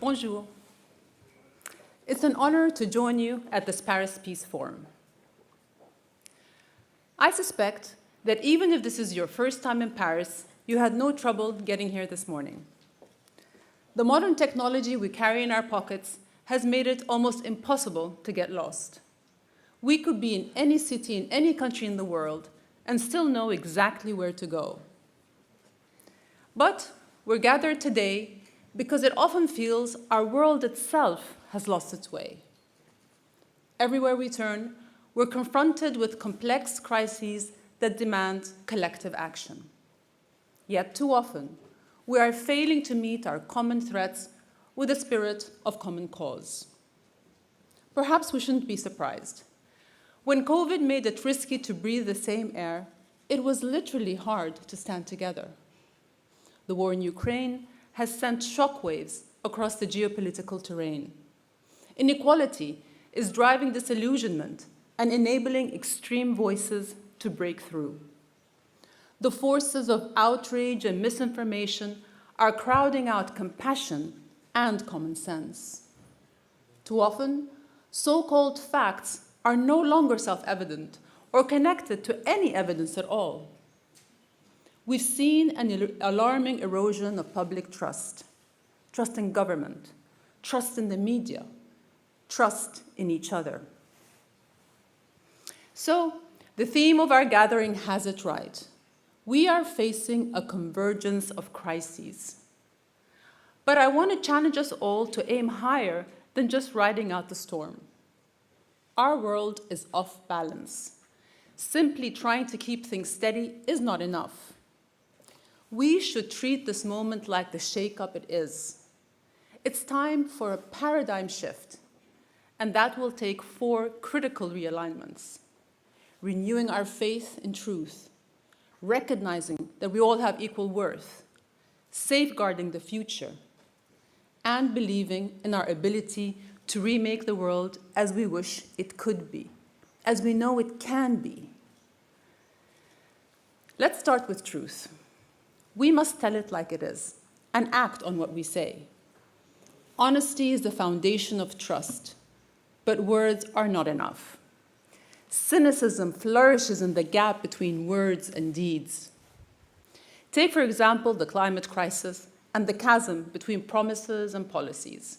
Bonjour. It's an honor to join you at this Paris Peace Forum. I suspect that even if this is your first time in Paris, you had no trouble getting here this morning. The modern technology we carry in our pockets has made it almost impossible to get lost. We could be in any city in any country in the world and still know exactly where to go. But we're gathered today because it often feels our world itself has lost its way. Everywhere we turn, we're confronted with complex crises that demand collective action. Yet too often, we are failing to meet our common threats with a spirit of common cause. Perhaps we shouldn't be surprised. When COVID made it risky to breathe the same air, it was literally hard to stand together. The war in Ukraine has sent shockwaves across the geopolitical terrain. Inequality is driving disillusionment and enabling extreme voices to break through. The forces of outrage and misinformation are crowding out compassion and common sense. Too often, so-called facts are no longer self-evident or connected to any evidence at all. We've seen an alarming erosion of public trust in government, trust in the media, trust in each other. So, the theme of our gathering has it right. We are facing a convergence of crises. But I want to challenge us all to aim higher than just riding out the storm. Our world is off balance. Simply trying to keep things steady is not enough. We should treat this moment like the shake-up it is. It's time for a paradigm shift, and that will take 4 critical realignments. Renewing our faith in truth, recognizing that we all have equal worth, safeguarding the future, and believing in our ability to remake the world as we wish it could be, as we know it can be. Let's start with truth. We must tell it like it is and act on what we say. Honesty is the foundation of trust, but words are not enough. Cynicism flourishes in the gap between words and deeds. Take, for example, the climate crisis and the chasm between promises and policies.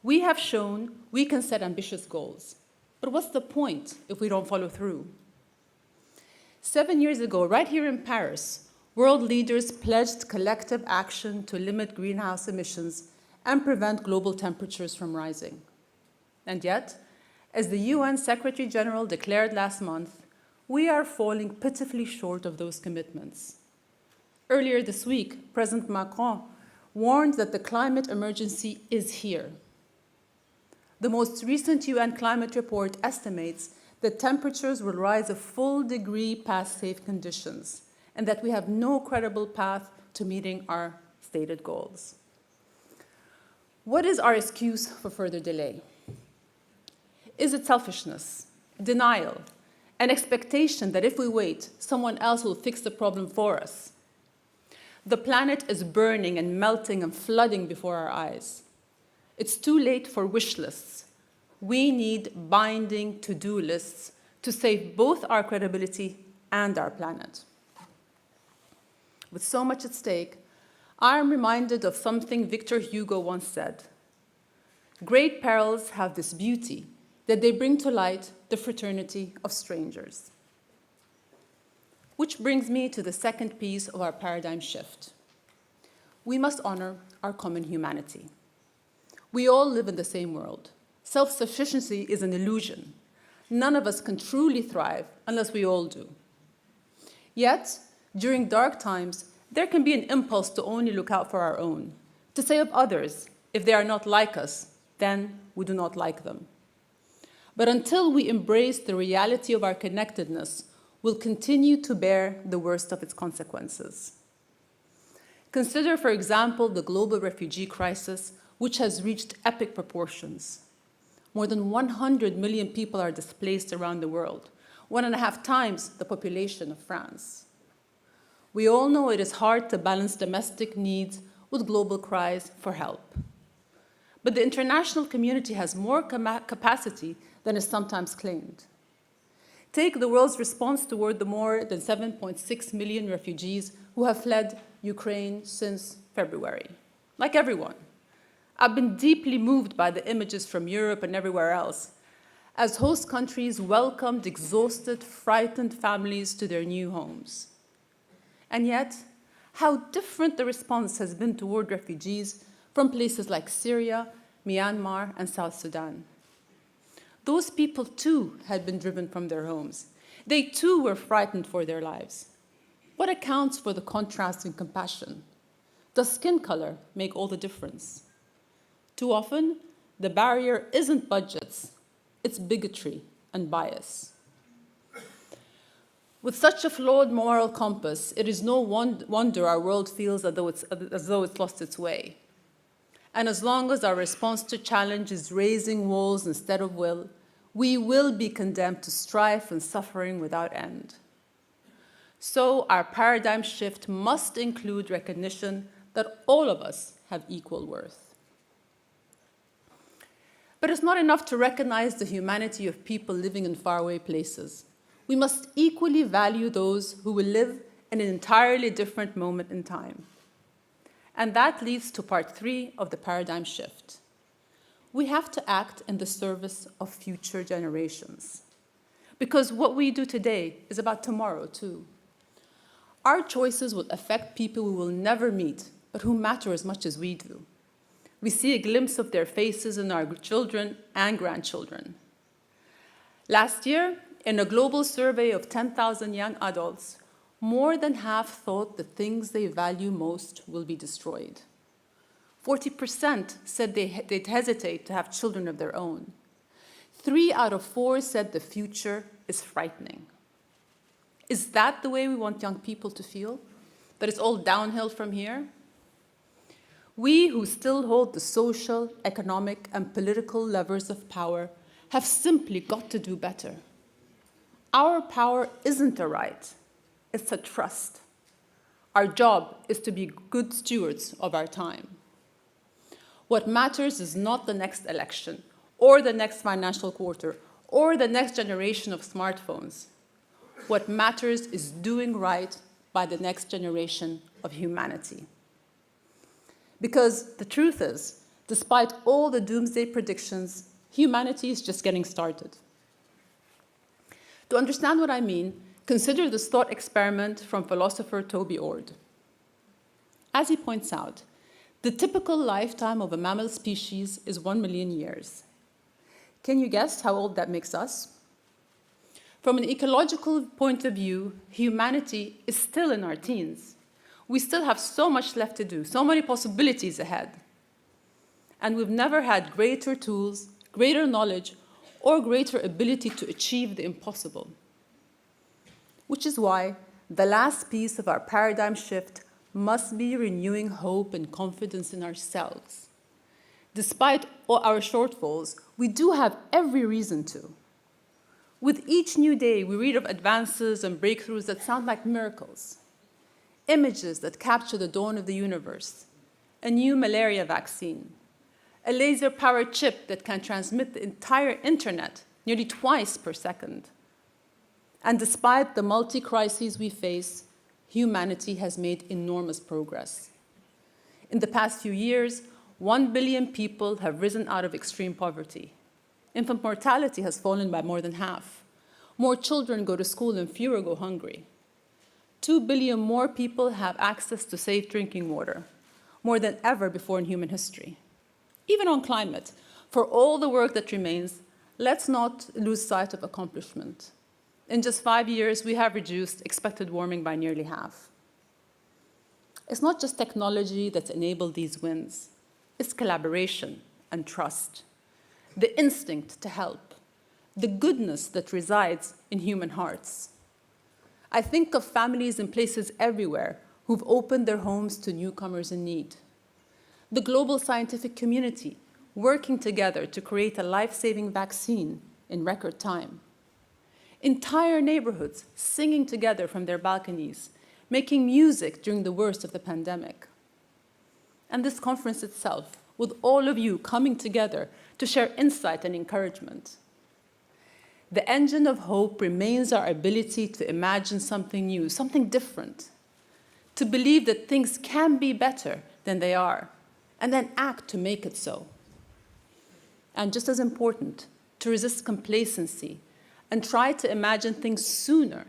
We have shown we can set ambitious goals, but what's the point if we don't follow through? 7 years ago, right here in Paris, world leaders pledged collective action to limit greenhouse emissions and prevent global temperatures from rising. And yet, as the UN Secretary General declared last month, we are falling pitifully short of those commitments. Earlier this week, President Macron warned that the climate emergency is here. The most recent UN climate report estimates that temperatures will rise a full degree past safe conditions, and that we have no credible path to meeting our stated goals. What is our excuse for further delay? Is it selfishness, denial, an expectation that if we wait, someone else will fix the problem for us? The planet is burning and melting and flooding before our eyes. It's too late for wish lists. We need binding to-do lists to save both our credibility and our planet. With so much at stake, I am reminded of something Victor Hugo once said. Great perils have this beauty, that they bring to light the fraternity of strangers. Which brings me to the second piece of our paradigm shift. We must honor our common humanity. We all live in the same world. Self-sufficiency is an illusion. None of us can truly thrive unless we all do. Yet, during dark times, there can be an impulse to only look out for our own, to say of others, if they are not like us, then we do not like them. But until we embrace the reality of our connectedness, we'll continue to bear the worst of its consequences. Consider, for example, the global refugee crisis, which has reached epic proportions. More than 100 million people are displaced around the world, 1.5 times the population of France. We all know it is hard to balance domestic needs with global cries for help. but the international community has more capacity than is sometimes claimed. Take the world's response toward the more than 7.6 million refugees who have fled Ukraine since February. Like everyone, I've been deeply moved by the images from Europe and everywhere else as host countries welcomed exhausted, frightened families to their new homes. And yet, how different the response has been toward refugees from places like Syria, Myanmar, and South Sudan. Those people too had been driven from their homes. They too were frightened for their lives. What accounts for the contrast in compassion? Does skin color make all the difference? Too often, the barrier isn't budgets, it's bigotry and bias. With such a flawed moral compass, it is no wonder our world feels as though it's lost its way. And as long as our response to challenge is raising walls instead of will, we will be condemned to strife and suffering without end. So our paradigm shift must include recognition that all of us have equal worth. But it's not enough to recognize the humanity of people living in faraway places. We must equally value those who will live in an entirely different moment in time. And that leads to part 3 of the paradigm shift. We have to act in the service of future generations. Because what we do today is about tomorrow, too. Our choices will affect people we will never meet, but who matter as much as we do. We see a glimpse of their faces in our children and grandchildren. Last year, in a global survey of 10,000 young adults, more than half thought the things they value most will be destroyed. 40% said they'd hesitate to have children of their own. 3 out of 4 said the future is frightening. Is that the way we want young people to feel? That it's all downhill from here? We who still hold the social, economic, and political levers of power have simply got to do better. Our power isn't a right, it's a trust. Our job is to be good stewards of our time. What matters is not the next election, or the next financial quarter, or the next generation of smartphones. What matters is doing right by the next generation of humanity. Because the truth is, despite all the doomsday predictions, humanity is just getting started. To understand what I mean, consider this thought experiment from philosopher Toby Ord. As he points out, the typical lifetime of a mammal species is 1 million years. Can you guess how old that makes us? From an ecological point of view, humanity is still in our teens. We still have so much left to do, so many possibilities ahead. And we've never had greater tools, greater knowledge, or greater ability to achieve the impossible. Which is why the last piece of our paradigm shift must be renewing hope and confidence in ourselves. Despite all our shortfalls, we do have every reason to. With each new day, we read of advances and breakthroughs that sound like miracles. Images that capture the dawn of the universe, a new malaria vaccine, a laser-powered chip that can transmit the entire internet nearly twice per second. And despite the multi-crises we face, humanity has made enormous progress. In the past few years, 1 billion people have risen out of extreme poverty. Infant mortality has fallen by more than half. More children go to school and fewer go hungry. 2 billion more people have access to safe drinking water, more than ever before in human history. Even on climate, for all the work that remains, let's not lose sight of accomplishment. In just 5 years, we have reduced expected warming by nearly half. It's not just technology that's enabled these wins. It's collaboration and trust, the instinct to help, the goodness that resides in human hearts. I think of families in places everywhere who've opened their homes to newcomers in need. The global scientific community working together to create a life-saving vaccine in record time. Entire neighborhoods singing together from their balconies, making music during the worst of the pandemic. And this conference itself, with all of you coming together to share insight and encouragement. The engine of hope remains our ability to imagine something new, something different, to believe that things can be better than they are, and then act to make it so. And just as important, to resist complacency and try to imagine things sooner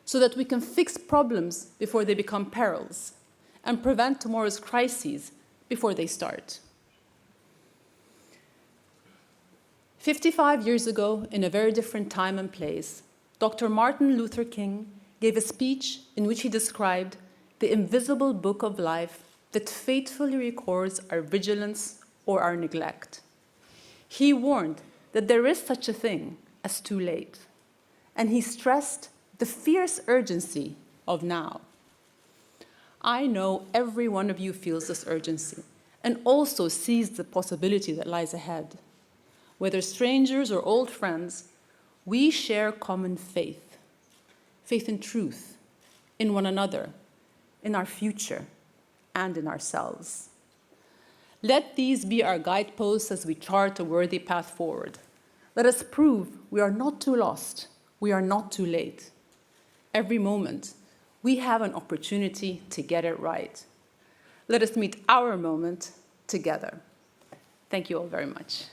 so that we can fix problems before they become perils and prevent tomorrow's crises before they start. 55 years ago, in a very different time and place, Dr. Martin Luther King gave a speech in which he described the invisible book of life that faithfully records our vigilance or our neglect. He warned that there is such a thing as too late, and he stressed the fierce urgency of now. I know every one of you feels this urgency and also sees the possibility that lies ahead. Whether strangers or old friends, we share common faith, faith in truth, in one another, in our future, and in ourselves. Let these be our guideposts as we chart a worthy path forward. Let us prove we are not too lost, we are not too late. Every moment, we have an opportunity to get it right. Let us meet our moment together. Thank you all very much.